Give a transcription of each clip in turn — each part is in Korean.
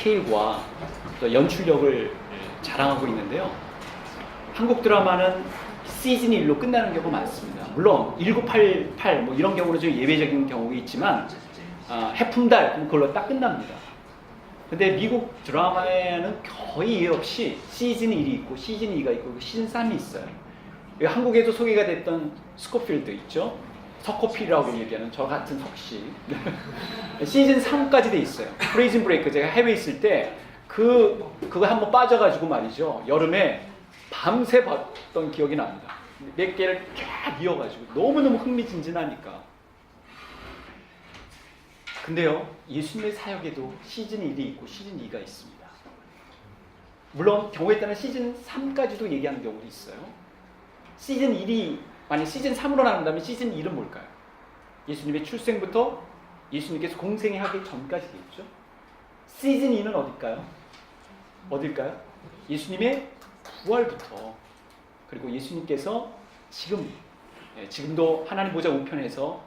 스케일과 또 연출력을 자랑하고 있는데요. 한국 드라마는 시즌 1로 끝나는 경우가 많습니다. 물론 1988 뭐 이런 경우는 좀 예외적인 경우가 있지만 해품달 그걸로 딱 끝납니다. 근데 미국 드라마에는 거의 예외 없이 시즌 1이 있고 시즌 2가 있고 시즌 3이 있어요. 한국에도 소개가 됐던 스코필드 있죠. 석호필이라고 얘기하는 저 같은 석씨. 시즌 3까지 돼 있어요. 프리즌 브레이크 제가 해외에 있을 때 그거 한번 빠져가지고 말이죠. 여름에 밤새 봤던 기억이 납니다. 몇 개를 쫙 이어가지고 너무너무 흥미진진하니까. 근데요, 예수님의 사역에도 시즌 1이 있고 시즌 2가 있습니다. 물론 경우에 따라 시즌 3까지도 얘기하는 경우도 있어요. 시즌 1이 만약 시즌 3으로 나눈다면 시즌 1은 뭘까요? 예수님의 출생부터 예수님께서 공생에 하기 전까지 되겠죠. 시즌 2는 어딜까요? 어딜까요? 예수님의 부활부터, 그리고 예수님께서 지금도 하나님 보좌 우편에서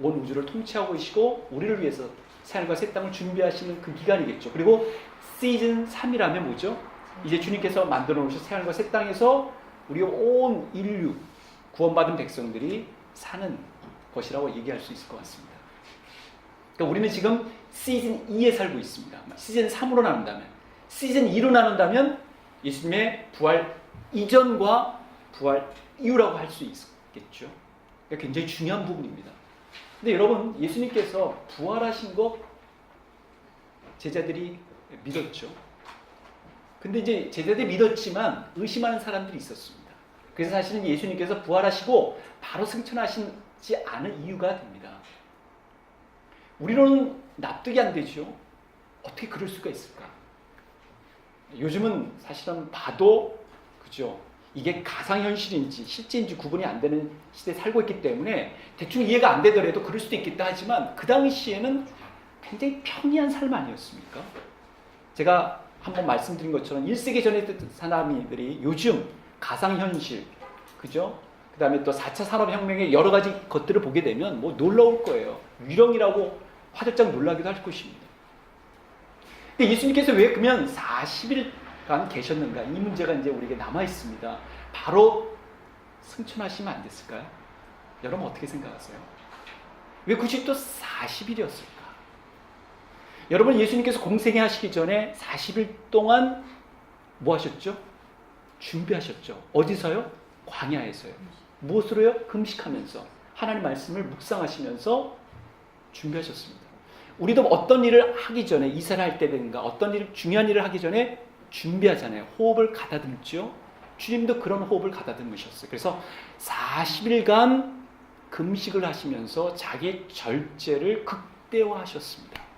온 우주를 통치하고 계시고 우리를 위해서 새하늘과 새 땅을 준비하시는 그 기간이겠죠. 그리고 시즌 3이라면 뭐죠? 이제 주님께서 만들어 놓으신 새하늘과 새 땅에서 우리 온 인류, 구원받은 백성들이 사는 것이라고 얘기할 수 있을 것 같습니다. 그러니까 우리는 지금 시즌 2에 살고 있습니다. 시즌 3으로 나눈다면, 시즌 2로 나눈다면 예수님의 부활 이전과 부활 이후라고 할 수 있겠죠. 그러니까 굉장히 중요한 부분입니다. 근데 여러분, 예수님께서 부활하신 거 제자들이 믿었죠. 근데 이제 제자들이 믿었지만 의심하는 사람들이 있었습니다. 그래서 사실은 예수님께서 부활하시고 바로 승천하시지 않은 이유가 됩니다. 우리로는 납득이 안 되죠. 어떻게 그럴 수가 있을까? 요즘은 사실은 봐도 그죠? 이게 가상현실인지 실제인지 구분이 안 되는 시대에 살고 있기 때문에 대충 이해가 안 되더라도 그럴 수도 있겠다 하지만 그 당시에는 굉장히 평이한 삶 아니었습니까? 제가 한번 말씀드린 것처럼 1세기 전에 사람들이 요즘 가상현실, 그죠? 그 다음에 또 4차 산업혁명의 여러 가지 것들을 보게 되면 뭐 놀라울 거예요. 유령이라고 화들짝 놀라기도 할 것입니다. 근데 예수님께서 왜 그러면 40일간 계셨는가? 이 문제가 이제 우리에게 남아 있습니다. 바로 승천하시면 안 됐을까요? 여러분 어떻게 생각하세요? 왜 굳이 또 40일이었을까? 여러분, 예수님께서 공생애 하시기 전에 40일 동안 뭐 하셨죠? 준비하셨죠. 어디서요? 광야에서요. 무엇으로요? 금식하면서 하나님 말씀을 묵상하시면서 준비하셨습니다. 우리도 어떤 일을 하기 전에, 이사를 할 때든가 어떤 일, 중요한 일을 하기 전에 준비하잖아요. 호흡을 가다듬죠. 주님도 그런 호흡을 가다듬으셨어요. 그래서 40일간 금식을 하시면서 자기 절제를 극대화하셨습니다.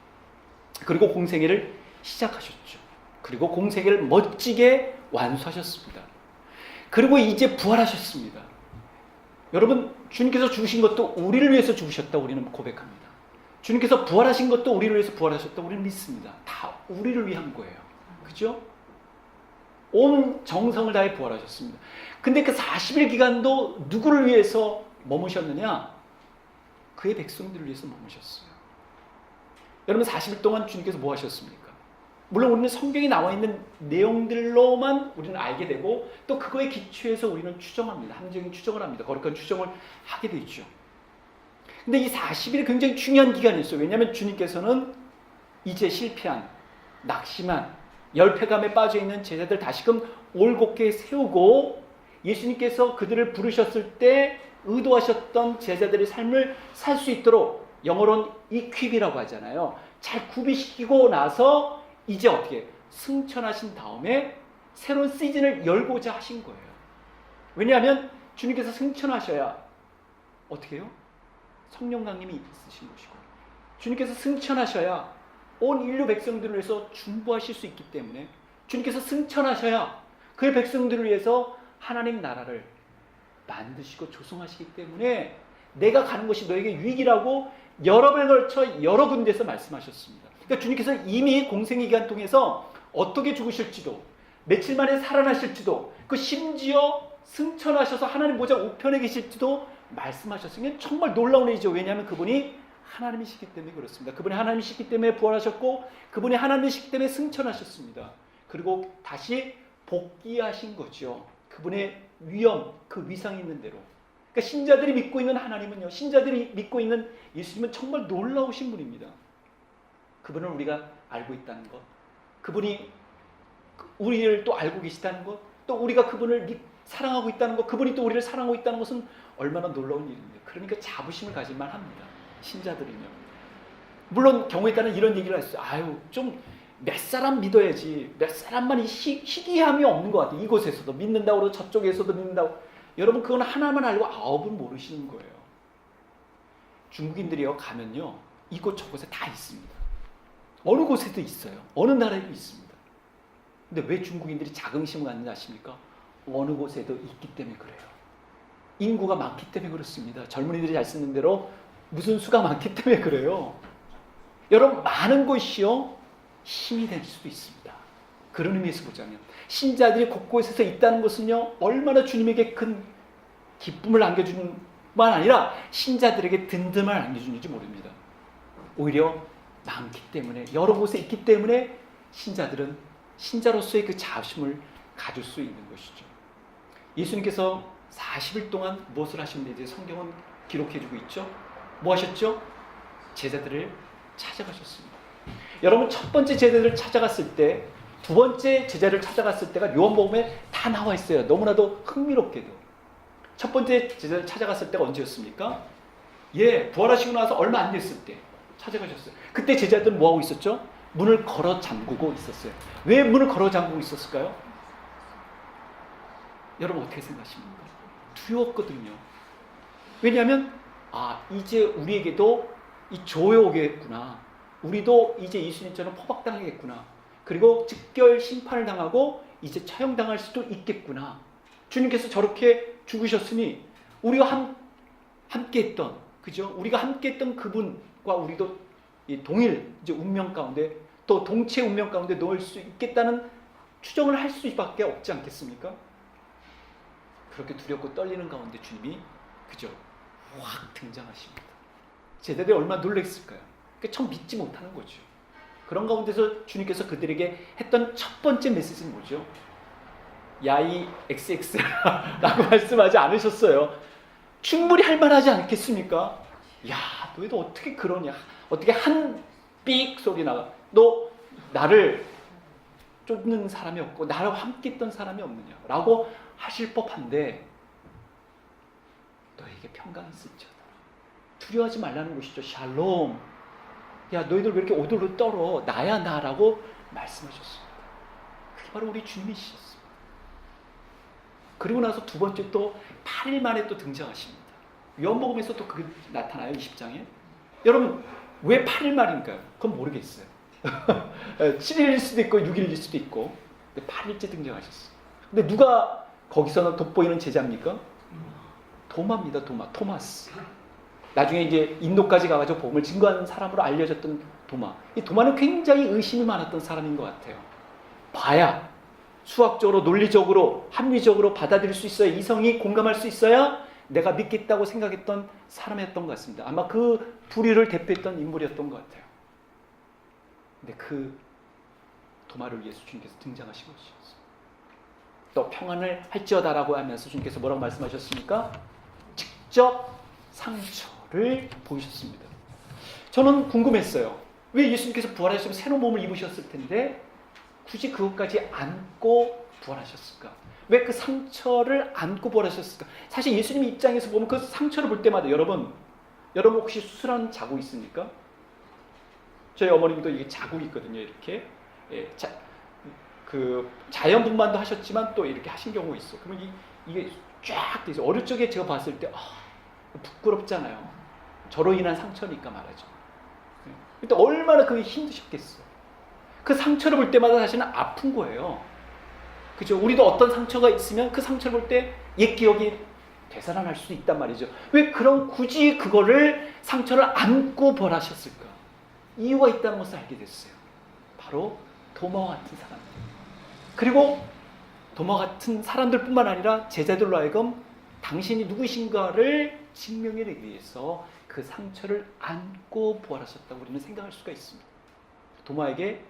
그리고 공생애를 시작하셨죠. 그리고 공생애를 멋지게 완수하셨습니다. 그리고 이제 부활하셨습니다. 여러분, 주님께서 죽으신 것도 우리를 위해서 죽으셨다고 우리는 고백합니다. 주님께서 부활하신 것도 우리를 위해서 부활하셨다고 우리는 믿습니다. 다 우리를 위한 거예요. 그죠? 온 정성을 다해 부활하셨습니다. 근데 그 40일 기간도 누구를 위해서 머무셨느냐? 그의 백성들을 위해서 머무셨어요. 여러분, 40일 동안 주님께서 뭐 하셨습니까? 물론 우리는 성경에 나와 있는 내용들로만 우리는 알게 되고 또 그거에 기초해서 우리는 추정합니다. 함정인 추정을 합니다. 거룩한 추정을 하게 되죠. 근데 이 40일이 굉장히 중요한 기간이었어요. 왜냐하면 주님께서는 이제 실패한, 낙심한, 열패감에 빠져있는 제자들 다시금 올곧게 세우고 예수님께서 그들을 부르셨을 때 의도하셨던 제자들의 삶을 살 수 있도록 영어로는 equip이라고 하잖아요. 잘 구비시키고 나서 이제 어떻게 승천하신 다음에 새로운 시즌을 열고자 하신 거예요. 왜냐하면 주님께서 승천하셔야 어떻게 해요? 성령 강림이 있으신 것이고 주님께서 승천하셔야 온 인류 백성들을 위해서 중보하실 수 있기 때문에 주님께서 승천하셔야 그의 백성들을 위해서 하나님 나라를 만드시고 조성하시기 때문에 내가 가는 것이 너에게 유익이라고 여러 번에 걸쳐 여러 군데에서 말씀하셨습니다. 그러니까 주님께서 이미 공생의 기간 통해서 어떻게 죽으실지도 며칠 만에 살아나실지도 그 심지어 승천하셔서 하나님 보좌 우편에 계실지도 말씀하셨으니 정말 놀라운 일이죠. 왜냐하면 그분이 하나님이시기 때문에 그렇습니다. 그분이 하나님이시기 때문에 부활하셨고 그분이 하나님이시기 때문에 승천하셨습니다. 그리고 다시 복귀하신 거죠. 그분의 위엄, 그 위상이 있는 대로. 그러니까 신자들이 믿고 있는 하나님은요, 신자들이 믿고 있는 예수님은 정말 놀라우신 분입니다. 그분을 우리가 알고 있다는 것, 그분이 우리를 또 알고 계시다는 것, 또 우리가 그분을 사랑하고 있다는 것, 그분이 또 우리를 사랑하고 있다는 것은 얼마나 놀라운 일입니다. 그러니까 자부심을 가질만 합니다. 신자들은요. 물론 경우에 따른 이런 얘기를 했어요. 아유, 좀 몇 사람 믿어야지. 몇 사람만 희귀함이 없는 것 같아요. 이곳에서도 믿는다고 그러고 저쪽에서도 믿는다고. 여러분, 그건 하나만 알고 아홉은 모르시는 거예요. 중국인들이요, 가면요, 이곳 저곳에 다 있습니다. 어느 곳에도 있어요. 어느 나라에도 있습니다. 근데 왜 중국인들이 자긍심을 갖는지 아십니까? 어느 곳에도 있기 때문에 그래요. 인구가 많기 때문에 그렇습니다. 젊은이들이 잘 쓰는 대로 무슨 수가 많기 때문에 그래요. 여러분, 많은 곳이요, 힘이 될 수도 있습니다. 그런 의미에서 보자면 신자들이 곳곳에서 있다는 것은요, 얼마나 주님에게 큰 기쁨을 안겨주는 뿐만 아니라 신자들에게 든든함을 안겨주는지 모릅니다. 오히려 많기 때문에, 여러 곳에 있기 때문에 신자들은 신자로서의 그 자부심을 가질 수 있는 것이죠. 예수님께서 40일 동안 무엇을 하셨는지 성경은 기록해주고 있죠. 뭐 하셨죠? 제자들을 찾아가셨습니다. 여러분, 첫 번째 제자들을 찾아갔을 때, 두 번째 제자를 찾아갔을 때가 요한복음에 다 나와 있어요. 너무나도 흥미롭게도. 첫 번째 제자를 찾아갔을 때가 언제였습니까? 예, 부활하시고 나서 얼마 안 됐을 때 찾아가셨어요. 그때 제자들은 뭐하고 있었죠? 문을 걸어 잠그고 있었어요. 왜 문을 걸어 잠그고 있었을까요? 여러분, 어떻게 생각하십니까? 두려웠거든요. 왜냐하면 이제 우리에게도 이 조에 오겠구나. 우리도 이제 예수님처럼 포박당하겠구나. 그리고 즉결 심판을 당하고 이제 처형당할 수도 있겠구나. 주님께서 저렇게 죽으셨으니 우리가 함께 했던, 그죠? 우리가 함께 했던 그분과 우리도 이 동일 이제 운명 가운데, 또 동체 운명 가운데 놓을 수 있겠다는 추정을 할 수밖에 없지 않겠습니까? 그렇게 두렵고 떨리는 가운데 주님이, 그죠, 확 등장하십니다. 제자들이 얼마나 놀랐을까요? 참 믿지 못하는 거죠. 그런 가운데서 주님께서 그들에게 했던 첫 번째 메시지는 뭐죠? 야이 XX라고 말씀하지 않으셨어요. 충분히 할 만하지 않겠습니까? 야, 너희도 어떻게 그러냐? 어떻게 한 삑 소리 나가? 너 나를 쫓는 사람이 없고 나랑 함께 있던 사람이 없느냐? 라고 하실 법한데 너에게 평강이 있을지어다. 두려워하지 말라는 것이죠. 샬롬. 야, 너희들 왜 이렇게 오돌로 떨어? 나야 나라고 말씀하셨습니다. 그게 바로 우리 주님이셨습니다. 그리고 나서 두 번째 또 8일 만에 또 등장하십니다. 요한복음에서 또 그게 나타나요. 20장에. 여러분, 왜 8일 만인가요? 그건 모르겠어요. 7일일 수도 있고 6일일 수도 있고. 근데 8일째 등장하셨어요. 근데 누가 거기서는 돋보이는 제자입니까? 도마입니다. 토마스. 나중에 이제 인도까지 가가지고 복음을 증거하는 사람으로 알려졌던 도마. 이 도마는 굉장히 의심이 많았던 사람인 것 같아요. 봐야 수학적으로, 논리적으로, 합리적으로 받아들일 수 있어야, 이성이 공감할 수 있어야 내가 믿겠다고 생각했던 사람이었던 것 같습니다. 아마 그 부류를 대표했던 인물이었던 것 같아요. 근데 그 도마를 위해서 주님께서 등장하신 것이었어요. 또 평안을 할지어다라고 하면서 주님께서 뭐라고 말씀하셨습니까? 직접 상처를 보이셨습니다. 저는 궁금했어요. 왜 예수님께서 부활하시면 새로운 몸을 입으셨을 텐데 굳이 그것까지 안고 부활하셨을까? 왜 그 상처를 안고 부활하셨을까? 사실 예수님 입장에서 보면 그 상처를 볼 때마다 여러분 혹시 수술한 자국 있습니까? 저희 어머님도 이게 자국이 있거든요. 이렇게 그 자연분만도 하셨지만 또 이렇게 하신 경우가 있어. 그러면 이게 쫙 돼서 어릴 적에 제가 봤을 때 부끄럽잖아요. 저로 인한 상처니까 말하죠. 근데 얼마나 그게 힘드셨겠어. 그 상처를 볼 때마다 사실은 아픈 거예요. 그죠? 우리도 어떤 상처가 있으면 그 상처를 볼 때 옛 기억이 되살아날 수도 있단 말이죠. 왜 굳이 그거를 상처를 안고 벌하셨을까? 이유가 있다는 것을 알게 됐어요. 바로 도마와 같은 사람들. 그리고 도마와 같은 사람들뿐만 아니라 제자들로 하여금 당신이 누구신가를 증명하기 위해서 그 상처를 안고 부활하셨다고 우리는 생각할 수가 있습니다. 도마에게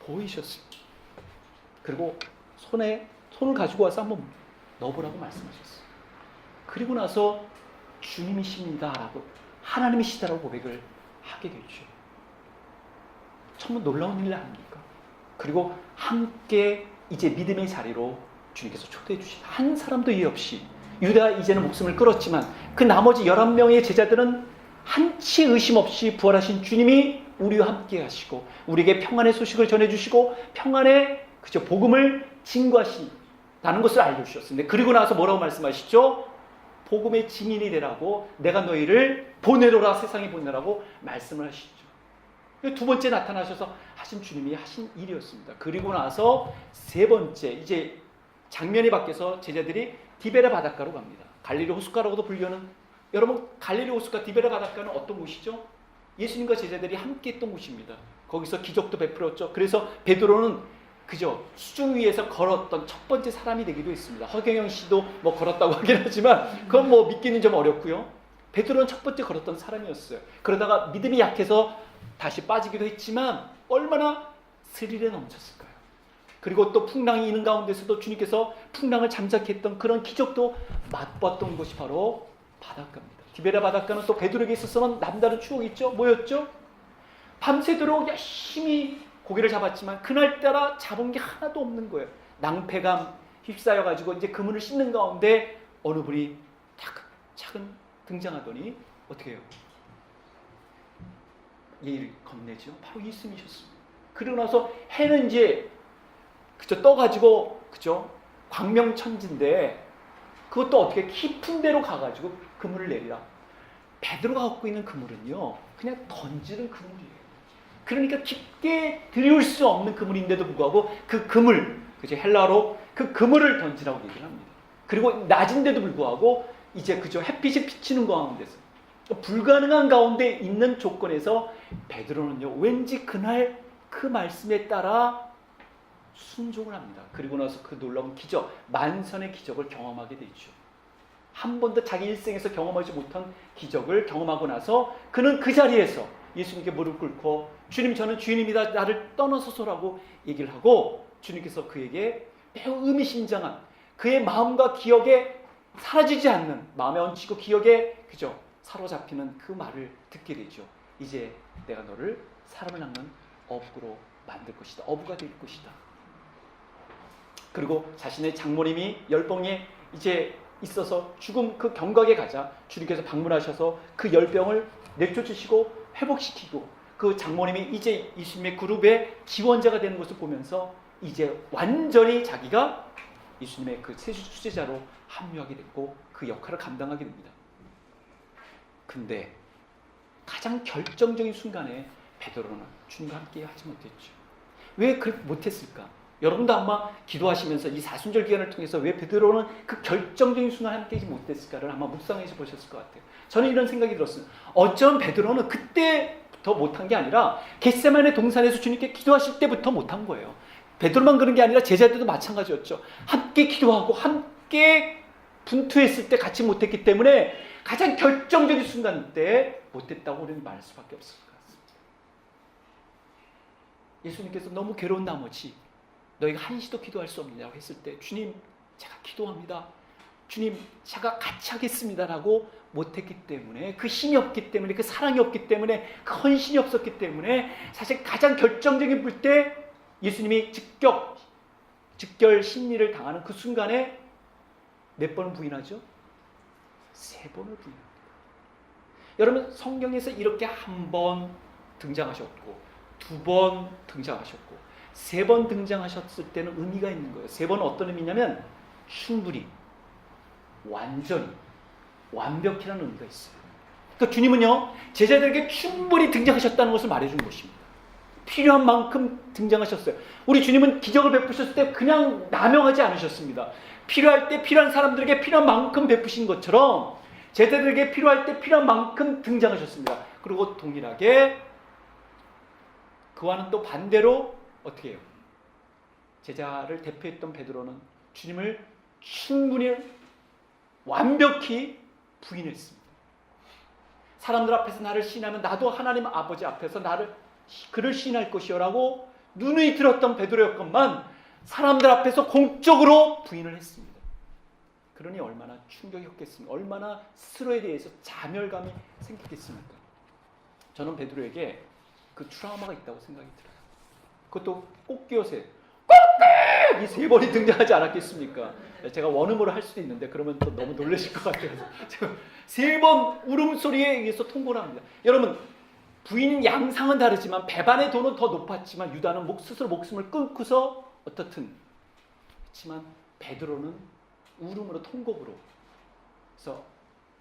보이셨습니다. 그리고 손을 가지고 와서 한번 넣어보라고 말씀하셨어요. 그리고 나서 주님이십니다라고, 하나님이시다라고 고백을 하게 되죠. 정말 놀라운 일 아닙니까? 그리고 함께 이제 믿음의 자리로 주님께서 초대해 주신, 한 사람도 이해 없이, 유다가 이제는 목숨을 끊었지만 그 나머지 11명의 제자들은 한치 의심 없이 부활하신 주님이 우리와 함께 하시고 우리에게 평안의 소식을 전해주시고 평안의 복음을 증거하신다는 것을 알려주셨습니다. 그리고 나서 뭐라고 말씀하시죠? 복음의 증인이 되라고, 내가 너희를 보내노라, 세상에 보내라고 말씀을 하시죠. 두 번째 나타나셔서 하신 주님이 하신 일이었습니다. 그리고 나서 세 번째, 이제 장면이 바뀌어서 제자들이 디베라 바닷가로 갑니다. 갈릴리 호숫가라고도 불리는, 여러분 갈릴리 호숫가 디베라 바닷가는 어떤 곳이죠? 예수님과 제자들이 함께 했던 곳입니다. 거기서 기적도 베풀었죠. 그래서 베드로는 그저 수중 위에서 걸었던 첫 번째 사람이 되기도 했습니다. 허경영 씨도 뭐 걸었다고 하긴 하지만 그건 뭐 믿기는 좀 어렵고요. 베드로는 첫 번째 걸었던 사람이었어요. 그러다가 믿음이 약해서 다시 빠지기도 했지만 얼마나 스릴에 넘쳤을까요? 그리고 또 풍랑이 있는 가운데서도 주님께서 풍랑을 잠잠케 했던 그런 기적도 맛봤던 곳이 바로 바닷가입니다. 디베라 바닷가는 또 베드로에게 있어서는 남다른 추억이 있죠. 뭐였죠? 밤새도록 열심히 고기를 잡았지만 그날따라 잡은 게 하나도 없는 거예요. 낭패감 휩싸여가지고 이제 그물을 씻는 가운데 어느 분이 차근 등장하더니 어떻게 해요? 예의를 건네죠. 바로 예수님이셨습니다. 그리고 나서 해는 이제 떠가지고 광명천지인데 그것도 어떻게 깊은 데로 가가지고 그물을 내리라. 베드로가 갖고 있는 그물은요, 그냥 던지는 그물이에요. 그러니까 깊게 들이울 수 없는 그물인데도 불구하고 그 그물, 헬라어로 그 그물을 던지라고 얘기를 합니다. 그리고 낮인데도 불구하고 이제 햇빛이 비치는 가운데서 불가능한 가운데 있는 조건에서 베드로는요, 왠지 그날 그 말씀에 따라 순종을 합니다. 그리고 나서 그 놀라운 기적, 만선의 기적을 경험하게 되죠. 한 번도 자기 일생에서 경험하지 못한 기적을 경험하고 나서 그는 그 자리에서 예수님께 무릎 꿇고 주님, 저는 주인입니다, 나를 떠나소서라고 얘기를 하고 주님께서 그에게 매우 의미심장한 그의 마음과 기억에 사라지지 않는, 마음에 얹히고 기억에 사로잡히는 그 말을 듣게 되죠. 이제 내가 너를 사람을 낚는 어부로 만들 것이다. 어부가 될 것이다. 그리고 자신의 장모님이 열병에 이제 있어서 죽음 그 경각에 가자 주님께서 방문하셔서 그 열병을 내쫓으시고 회복시키고 그 장모님이 이제 예수님의 그룹의 지원자가 되는 것을 보면서 이제 완전히 자기가 예수님의 그 수제자로 합류하게 됐고 그 역할을 감당하게 됩니다. 근데 가장 결정적인 순간에 베드로는 주님과 함께 하지 못했죠. 왜 그렇게 못했을까? 여러분도 아마 기도하시면서 이 사순절 기간을 통해서 왜 베드로는 그 결정적인 순간 함께 하지 못했을까를 아마 묵상해 보셨을 것 같아요. 저는 이런 생각이 들었어요. 어쩜 베드로는 그때부터 못한 게 아니라 겟세마네 동산에서 주님께 기도하실 때부터 못한 거예요. 베드로만 그런 게 아니라 제자들도 마찬가지였죠. 함께 기도하고 함께 분투했을 때 같이 못했기 때문에 가장 결정적인 순간 때 못했다고 우리는 말할 수밖에 없을 것 같습니다. 예수님께서 너무 괴로운 나머지 너희가 한시도 기도할 수 없느냐고 했을 때 주님, 제가 기도합니다. 주님, 제가 같이 하겠습니다라고 못했기 때문에, 그 힘이 없기 때문에, 그 사랑이 없기 때문에, 그 헌신이 없었기 때문에 사실 가장 결정적인 볼 때 예수님이 즉결 심리를 당하는 그 순간에 몇 번을 부인하죠? 3번을 부인합니다. 여러분, 성경에서 이렇게 한 번 등장하셨고 2번 등장하셨고 3번 등장하셨을 때는 의미가 있는 거예요. 3번은 어떤 의미냐면 충분히, 완전히, 완벽히라는 의미가 있어요. 그러니까 주님은요, 제자들에게 충분히 등장하셨다는 것을 말해준 것입니다. 필요한 만큼 등장하셨어요. 우리 주님은 기적을 베푸셨을 때 그냥 남용하지 않으셨습니다. 필요할 때 필요한 사람들에게 필요한 만큼 베푸신 것처럼 제자들에게 필요할 때 필요한 만큼 등장하셨습니다. 그리고 동일하게 그와는 또 반대로 어떻게 해요? 제자를 대표했던 베드로는 주님을 충분히 완벽히 부인했습니다. 사람들 앞에서 나를 시인하면 나도 하나님 아버지 앞에서 그를 시인할 것이요라고 누누이 들었던 베드로였건만 사람들 앞에서 공적으로 부인을 했습니다. 그러니 얼마나 충격이었겠습니까? 얼마나 스스로에 대해서 자멸감이 생겼겠습니까? 저는 베드로에게 그 트라우마가 있다고 생각이 들어요. 그것도 꽃기옷에 이 세 번이 등장하지 않았겠습니까? 제가 원음으로 할 수도 있는데 그러면 또 너무 놀라실 것 같아서 제가 세 번 울음소리에 의해서 통보를 합니다. 여러분, 부인 양상은 다르지만 배반의 도는 더 높았지만 유다는 스스로 목숨을 끊고서 어떻든 그렇지만 베드로는 울음으로 통곡으로 그래서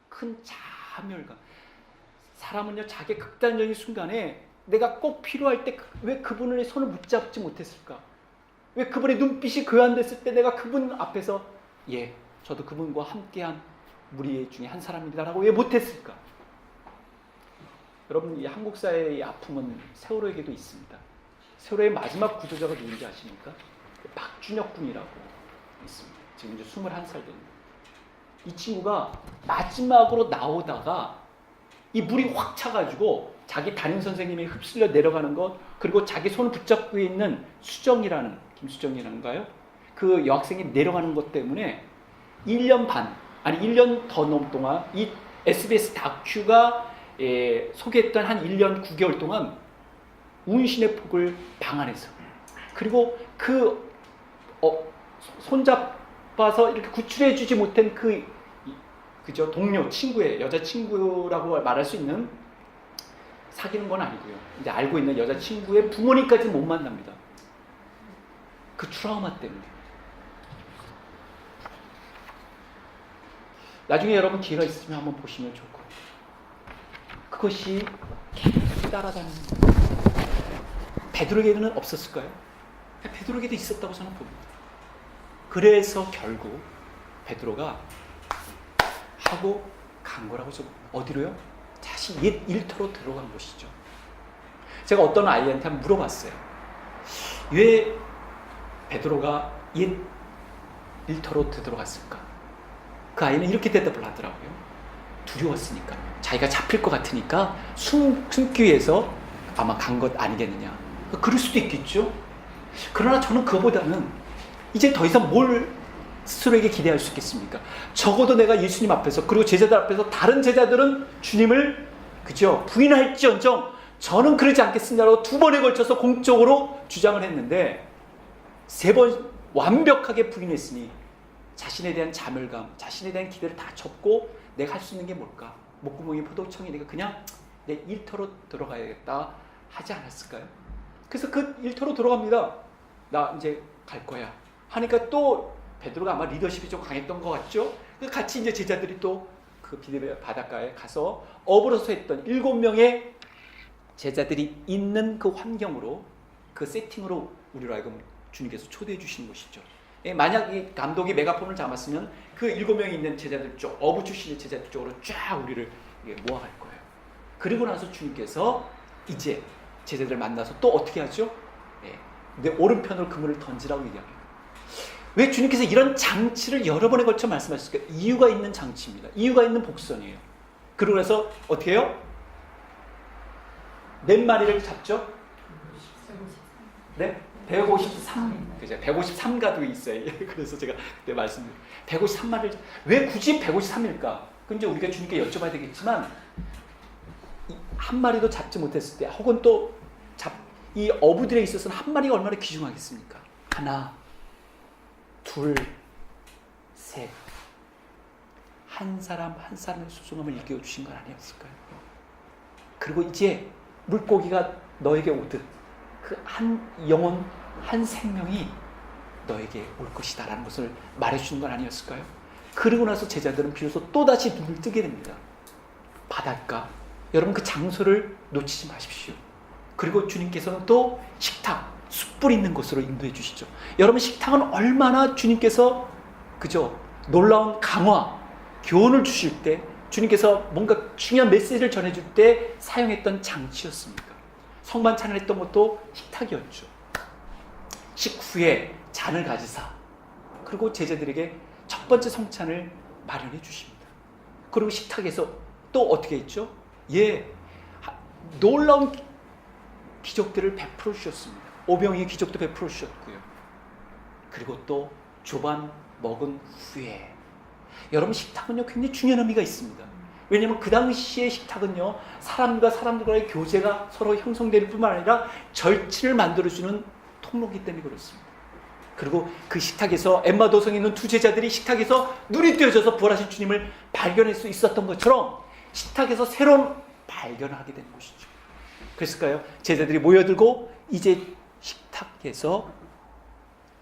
큰 자멸감. 사람은요, 자기 극단적인 순간에 내가 꼭 필요할 때 왜 그분의 손을 붙잡지 못했을까? 왜 그분의 눈빛이 교환됐을 때 내가 그분 앞에서 저도 그분과 함께한 무리 중에 한 사람입니다라고 왜 못했을까? 여러분, 이 한국 사회의 아픔은 세월호에게도 있습니다. 세월호의 마지막 구조자가 누군지 아십니까? 박준혁 군이라고 있습니다. 지금 이제 21살 됩니다. 이 친구가 마지막으로 나오다가 이 물이 확 차가지고 자기 담임 선생님이 휩쓸려 내려가는 것, 그리고 자기 손을 붙잡고 있는 김수정이라는가요? 그 여학생이 내려가는 것 때문에 1년 반, 아니 1년 더 넘 동안 이 SBS 다큐가 소개했던 한 1년 9개월 동안 운신의 폭을 방 안에서, 그리고 손잡아서 이렇게 구출해주지 못한 그죠, 동료, 친구의 여자친구라고 말할 수 있는, 사귀는 건 아니고요, 이제 알고 있는 여자친구의 부모님까지 못 만납니다. 그 트라우마 때문에. 나중에 여러분 기회가 있으면 한번 보시면 좋을 거예요. 그것이 계속 따라다니는 거예요. 베드로에게는 없었을까요? 베드로에게도 있었다고 저는 봅니다. 그래서 결국 베드로가 하고 간 거라고 좀, 어디로요? 다시 옛 일터로 들어간 것이죠. 제가 어떤 아이한테 한번 물어봤어요. 왜 베드로가 옛 일터로 되돌아갔을까? 그 아이는 이렇게 대답을 하더라고요. 두려웠으니까. 자기가 잡힐 것 같으니까 숨기 위해서 아마 간 것 아니겠느냐. 그럴 수도 있겠죠. 그러나 저는 그거보다는 이제 더 이상 뭘 스스로에게 기대할 수 있겠습니까? 적어도 내가 예수님 앞에서, 그리고 제자들 앞에서, 다른 제자들은 주님을 그죠, 부인할지언정 저는 그러지 않겠습니다라고 2번에 걸쳐서 공적으로 주장을 했는데 3번 완벽하게 부인했으니 자신에 대한 자멸감, 자신에 대한 기대를 다 접고 내가 할 수 있는 게 뭘까? 목구멍이 포도청이 내가 그냥 내 일터로 들어가야겠다 하지 않았을까요? 그래서 그 일터로 들어갑니다. 나 이제 갈 거야 하니까 또 베드로가 아마 리더십이 좀 강했던 것 같죠? 같이 이제 제자들이 또 그 비디베 바닷가에 가서 어부로서 했던 7명의 제자들이 있는 그 환경으로, 그 세팅으로 우리로 하여금 주님께서 초대해 주시는 것이죠. 만약 이 감독이 메가폰을 잡았으면 그 7명이 있는 제자들 쪽, 어부 출신의 제자들 쪽으로 쫙 우리를 모아갈 거예요. 그리고 나서 주님께서 이제 제자들을 만나서 또 어떻게 하죠? 내 오른편으로 그물을 던지라고 얘기합니다. 왜 주님께서 이런 장치를 여러 번에 걸쳐 말씀하셨을까요? 이유가 있는 장치입니다. 이유가 있는 복선이에요. 그러고 나서 어떻게 해요? 몇 마리를 잡죠? 네? 153. 그죠? 153가도 있어요. 그래서 제가 그때 말씀드렸어요. 153마리를, 왜 굳이 153일까? 그 이제 우리가 주님께 여쭤봐야 되겠지만, 한 마리도 잡지 못했을 때, 혹은 또 이 어부들에 있어서는 한 마리가 얼마나 귀중하겠습니까? 하나, 둘, 셋. 한 사람 한 사람의 소중함을 일깨워 주신 건 아니었을까요? 그리고 이제 물고기가 너에게 오듯 그 한 영혼, 한 생명이 너에게 올 것이다 라는 것을 말해주는 건 아니었을까요? 그리고 나서 제자들은 비로소 또다시 눈을 뜨게 됩니다. 바닷가, 여러분 그 장소를 놓치지 마십시오. 그리고 주님께서는 또 식탁, 숯불 있는 곳으로 인도해 주시죠. 여러분, 식탁은 얼마나 주님께서 그죠, 놀라운 강화, 교훈을 주실 때, 주님께서 뭔가 중요한 메시지를 전해줄 때 사용했던 장치였습니까? 성만찬을 했던 것도 식탁이었죠. 식후에 잔을 가지사, 그리고 제자들에게 첫 번째 성찬을 마련해 주십니다. 그리고 식탁에서 또 어떻게 했죠? 예, 놀라운 기적들을 베풀어 주셨습니다. 오병이의 기적도 베풀어 주셨고요. 그리고 또 조반 먹은 후에, 여러분 식탁은요 굉장히 중요한 의미가 있습니다. 왜냐하면 그 당시의 식탁은요 사람과 사람들과의 교제가 서로 형성될 뿐만 아니라 절친을 만들어주는 통로이기 때문에 그렇습니다. 그리고 그 식탁에서 엠마 도성에 있는 두 제자들이 식탁에서 눈이 띄어져서 부활하신 주님을 발견할 수 있었던 것처럼 식탁에서 새로운 발견을 하게 되는 것이죠. 그랬을까요? 제자들이 모여들고 이제 식탁에서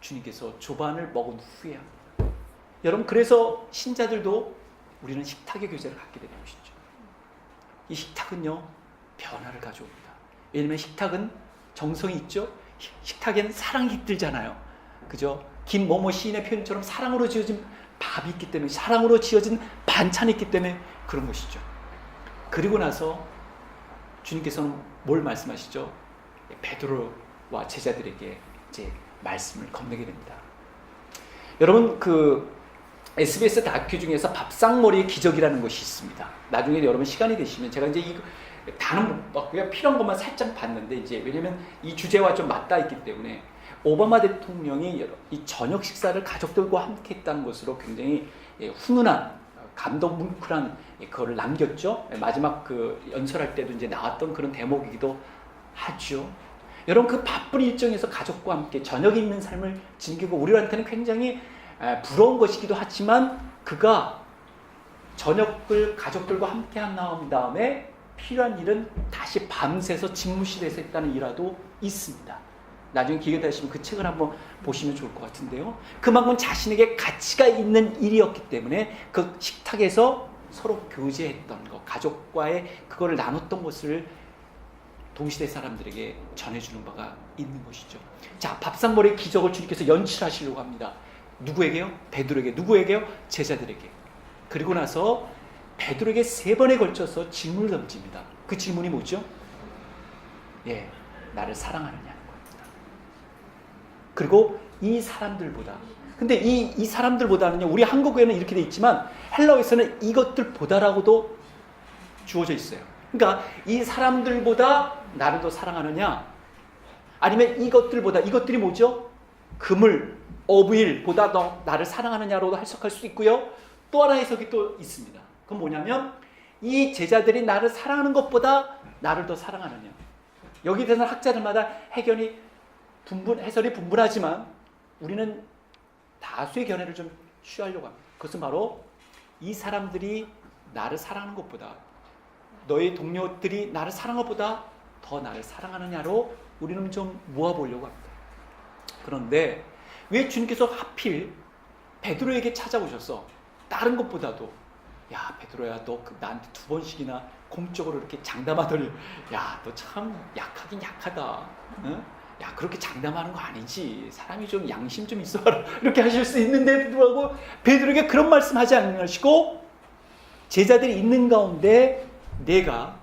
주님께서 조반을 먹은 후에 합니다. 여러분, 그래서 신자들도 우리는 식탁의 교제를 갖게 되는 것이죠. 이 식탁은요 변화를 가져옵니다. 왜냐하면 식탁은 정성이 있죠. 식탁에는 사랑이 깃들잖아요. 그죠? 김모모 시인의 표현처럼 사랑으로 지어진 밥이 있기 때문에, 사랑으로 지어진 반찬이 있기 때문에 그런 것이죠. 그리고 나서 주님께서는 뭘 말씀하시죠? 베드로와 제자들에게 이제 말씀을 건네게 됩니다. 여러분, 그 SBS 다큐 중에서 밥상머리의 기적이라는 것이 있습니다. 나중에 여러분 시간이 되시면 제가 이제 이 다는 못 봤고요. 필요한 것만 살짝 봤는데, 이제 왜냐면 이 주제와 좀 맞닿아 있기 때문에 오바마 대통령이 이 저녁 식사를 가족들과 함께 했다는 것으로 굉장히 훈훈한, 감동 뭉클한 그거를 남겼죠. 마지막 그 연설할 때도 이제 나왔던 그런 대목이기도 하죠. 여러분, 그 바쁜 일정에서 가족과 함께 저녁 있는 삶을 즐기고 우리한테는 굉장히 부러운 것이기도 하지만, 그가 저녁을 가족들과 함께 한 다음에 필요한 일은 다시 밤새서 집무실에서 했다는 일화도 있습니다. 나중에 기회 되시면 그 책을 한번 보시면 좋을 것 같은데요. 그만큼 자신에게 가치가 있는 일이었기 때문에 그 식탁에서 서로 교제했던 것, 가족과의 그거를 나눴던 것을 동시대 사람들에게 전해주는 바가 있는 것이죠. 자, 밥상머리의 기적을 주님께서 연출하시려고 합니다. 누구에게요? 베드로에게. 누구에게요? 제자들에게. 그리고 나서 베드로에게 3번에 걸쳐서 질문을 던집니다. 그 질문이 뭐죠? 예, 나를 사랑하느냐는 겁니다. 그리고 이 사람들보다, 근데 이 사람들보다는요, 우리 한국어에는 이렇게 돼 있지만 헬라어에서는 이것들보다라고도 주어져 있어요. 그러니까 이 사람들보다 나를 더 사랑하느냐, 아니면 이것들보다, 이것들이 뭐죠? 그물, 어부일보다 더 나를 사랑하느냐로도 해석할 수 있고요. 또 하나 해석이 또 있습니다. 그건 뭐냐면, 이 제자들이 나를 사랑하는 것보다 나를 더 사랑하느냐. 여기에 대해서는 학자들마다 해설이 분분하지만 우리는 다수의 견해를 좀 취하려고 합니다. 그것은 바로 이 사람들이 나를 사랑하는 것보다, 너의 동료들이 나를 사랑하는 것보다 더 나를 사랑하느냐로 우리는 좀 모아보려고 합니다. 그런데 왜 주님께서 하필 베드로에게 찾아오셔서 다른 것보다도, 야 베드로야, 너 나한테 2번씩이나 공적으로 이렇게 장담하더니, 야 너 참 약하긴 약하다, 응? 야 그렇게 장담하는 거 아니지, 사람이 좀 양심 좀 있어 이렇게 하실 수 있는데 불구하고 베드로에게 그런 말씀하지 않으시고, 제자들이 있는 가운데 내가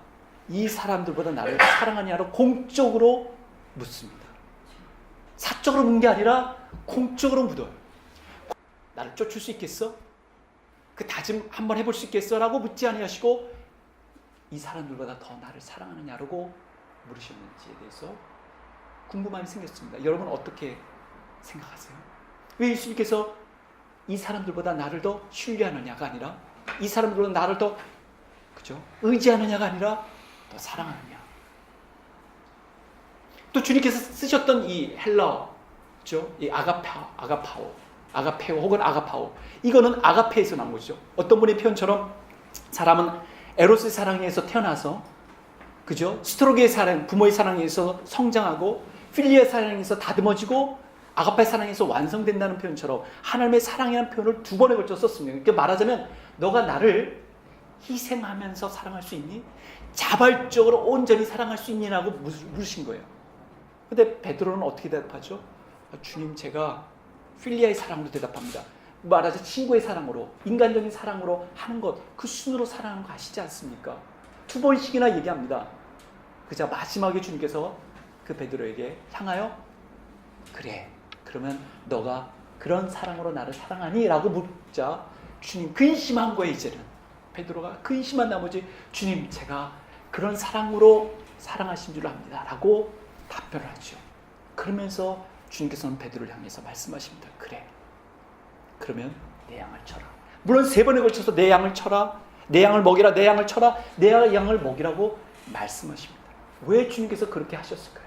이 사람들보다 나를 사랑하냐로 공적으로 묻습니다. 사적으로 묻는 게 아니라 공적으로 묻어요. 나를 쫓을 수 있겠어? 그 다짐 한번 해볼 수 있겠어? 라고 묻지 아니하시고, 이 사람들보다 더 나를 사랑하느냐고 물으셨는지에 대해서 궁금함이 생겼습니다. 여러분 어떻게 생각하세요? 왜 예수님께서 이 사람들보다 나를 더 신뢰하느냐가 아니라, 이 사람들보다 나를 더, 그죠? 의지하느냐가 아니라 더 사랑하느냐. 또 주님께서 쓰셨던 이 헬라어죠, 이 아가페오 혹은 아가파오, 이거는 아가페에서 나온 것이죠. 어떤 분의 표현처럼 사람은 에로스의 사랑에서 태어나서, 그죠? 스트로게의 사랑, 부모의 사랑에서 성장하고, 필리아의 사랑에서 다듬어지고, 아가파의 사랑에서 완성된다는 표현처럼 하나님의 사랑이라는 표현을 2번에 걸쳐 썼습니다. 그러니까 말하자면, 너가 나를 희생하면서 사랑할 수 있니? 자발적으로 온전히 사랑할 수 있니? 라고 물으신 거예요. 근데 베드로는 어떻게 대답하죠? 주님, 제가 필리아의 사랑으로 대답합니다. 말하자 친구의 사랑으로, 인간적인 사랑으로 하는 것, 그 순으로 사랑하는 거 아시지 않습니까? 2번씩이나 얘기합니다. 그자 마지막에 주님께서 그 베드로에게 향하여, 그래, 그러면 너가 그런 사랑으로 나를 사랑하니? 라고 묻자 주님 근심한 거예요. 이제는 베드로가 근심한 나머지, 주님, 제가 그런 사랑으로 사랑하신 줄 압니다 라고 답변을 하죠. 그러면서 주님께서는 베드로를 향해서 말씀하십니다. 그래, 그러면 내 양을 쳐라. 물론 3번에 걸쳐서 내 양을 쳐라, 내 양을 먹이라, 내 양을 쳐라, 내 양을 먹이라고 말씀하십니다. 왜 주님께서 그렇게 하셨을까요?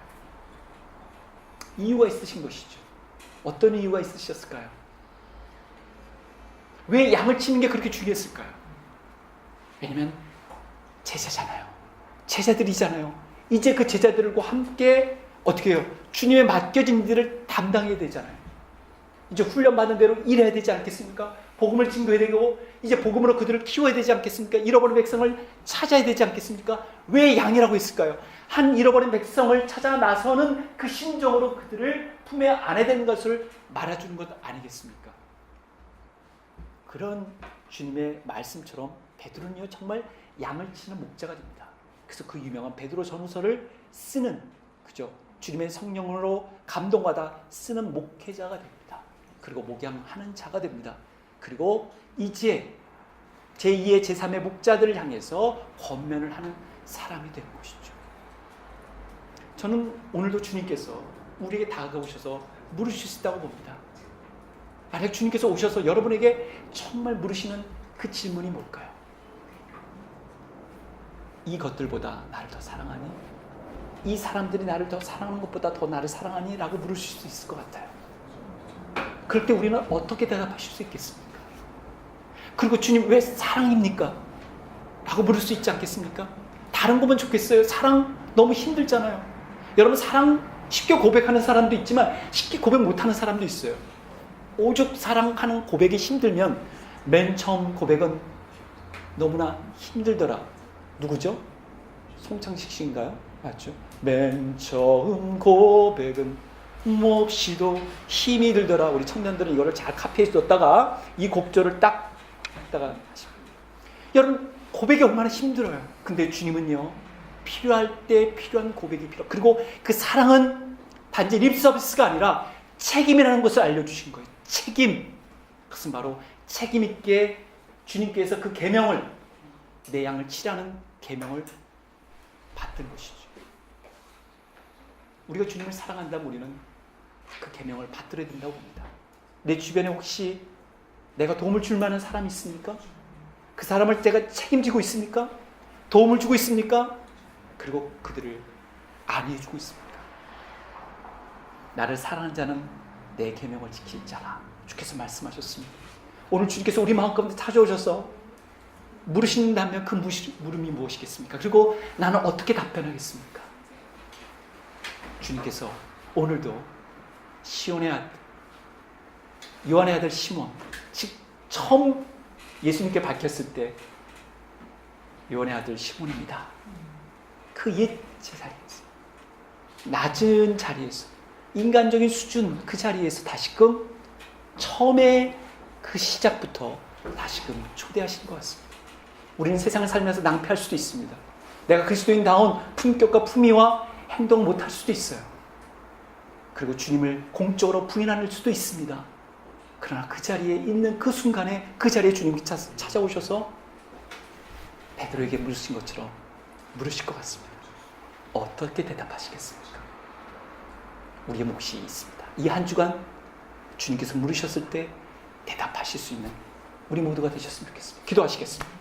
이유가 있으신 것이죠. 어떤 이유가 있으셨을까요? 왜 양을 치는 게 그렇게 중요했을까요? 왜냐면 제자잖아요. 제자들이잖아요. 이제 그 제자들과 함께 어떻게 해요? 주님의 맡겨진 일을 담당해야 되잖아요. 이제 훈련받은 대로 일해야 되지 않겠습니까? 복음을 증거해야 되고 이제 복음으로 그들을 키워야 되지 않겠습니까? 잃어버린 백성을 찾아야 되지 않겠습니까? 왜 양이라고 했을까요? 한 잃어버린 백성을 찾아 나서는 그 심정으로 그들을 품에 안아야 되는 것을 말해주는 것 아니겠습니까? 그런 주님의 말씀처럼 베드로는요 정말 양을 치는 목자가 됩니다. 그래서 그 유명한 베드로 전후서를 쓰는, 그죠? 주님의 성령으로 감동받아 쓰는 목회자가 됩니다. 그리고 목양하는 자가 됩니다. 그리고 이제 제2의 제3의 목자들을 향해서 권면을 하는 사람이 되는 것이죠. 저는 오늘도 주님께서 우리에게 다가오셔서 물으실 수 있다고 봅니다. 만약 주님께서 오셔서 여러분에게 정말 물으시는 그 질문이 뭘까요? 이 것들보다 나를 더 사랑하니? 이 사람들이 나를 더 사랑하는 것보다 더 나를 사랑하니? 라고 물으실 수 있을 것 같아요. 그럴 때 우리는 어떻게 대답하실 수 있겠습니까? 그리고 주님 왜 사랑입니까? 라고 물을 수 있지 않겠습니까? 다른 거면 좋겠어요. 사랑 너무 힘들잖아요. 여러분 사랑 쉽게 고백하는 사람도 있지만 쉽게 고백 못하는 사람도 있어요. 오죽 사랑하는 고백이 힘들면 맨 처음 고백은 너무나 힘들더라. 누구죠? 송창식 씨인가요? 맞죠? 맨 처음 고백은 몹시도 힘이 들더라. 우리 청년들은 이거를 잘 카피해 줬다가 이 곡조를 딱 했다가 하십니다. 여러분 고백이 얼마나 힘들어요. 근데 주님은요 필요할 때 필요한 고백이 필요. 그리고 그 사랑은 단지 립서비스가 아니라 책임이라는 것을 알려주신 거예요. 책임. 그것은 바로 책임 있게 주님께서 그 계명을, 내 양을 치라는 계명을 받은 것이죠. 우리가 주님을 사랑한다면 우리는 그 계명을 받들어야 된다고 봅니다. 내 주변에 혹시 내가 도움을 줄 만한 사람이 있습니까? 그 사람을 내가 책임지고 있습니까? 도움을 주고 있습니까? 그리고 그들을 안위해주고 있습니까? 나를 사랑하는 자는 내 계명을 지킬 자라. 주께서 말씀하셨습니다. 오늘 주님께서 우리 마음 가운데 찾아오셔서 물으신다면 그 물음이 무엇이겠습니까? 그리고 나는 어떻게 답변하겠습니까? 주님께서 오늘도 시온의 아들, 요한의 아들 시몬, 즉 처음 예수님께 밝혔을 때 요한의 아들 시몬입니다. 그 옛 제자리에서, 낮은 자리에서, 인간적인 수준 그 자리에서 다시금 처음에 그 시작부터 다시금 초대하신 것 같습니다. 우리는 세상을 살면서 낭패할 수도 있습니다. 내가 그리스도인다운 품격과 품위와 행동 못할 수도 있어요. 그리고 주님을 공적으로 부인할 수도 있습니다. 그러나 그 자리에 있는 그 순간에 그 자리에 주님이 찾아오셔서 베드로에게 물으신 것처럼 물으실 것 같습니다. 어떻게 대답하시겠습니까? 우리의 몫이 있습니다. 이 한 주간 주님께서 물으셨을 때 대답하실 수 있는 우리 모두가 되셨으면 좋겠습니다. 기도하시겠습니다.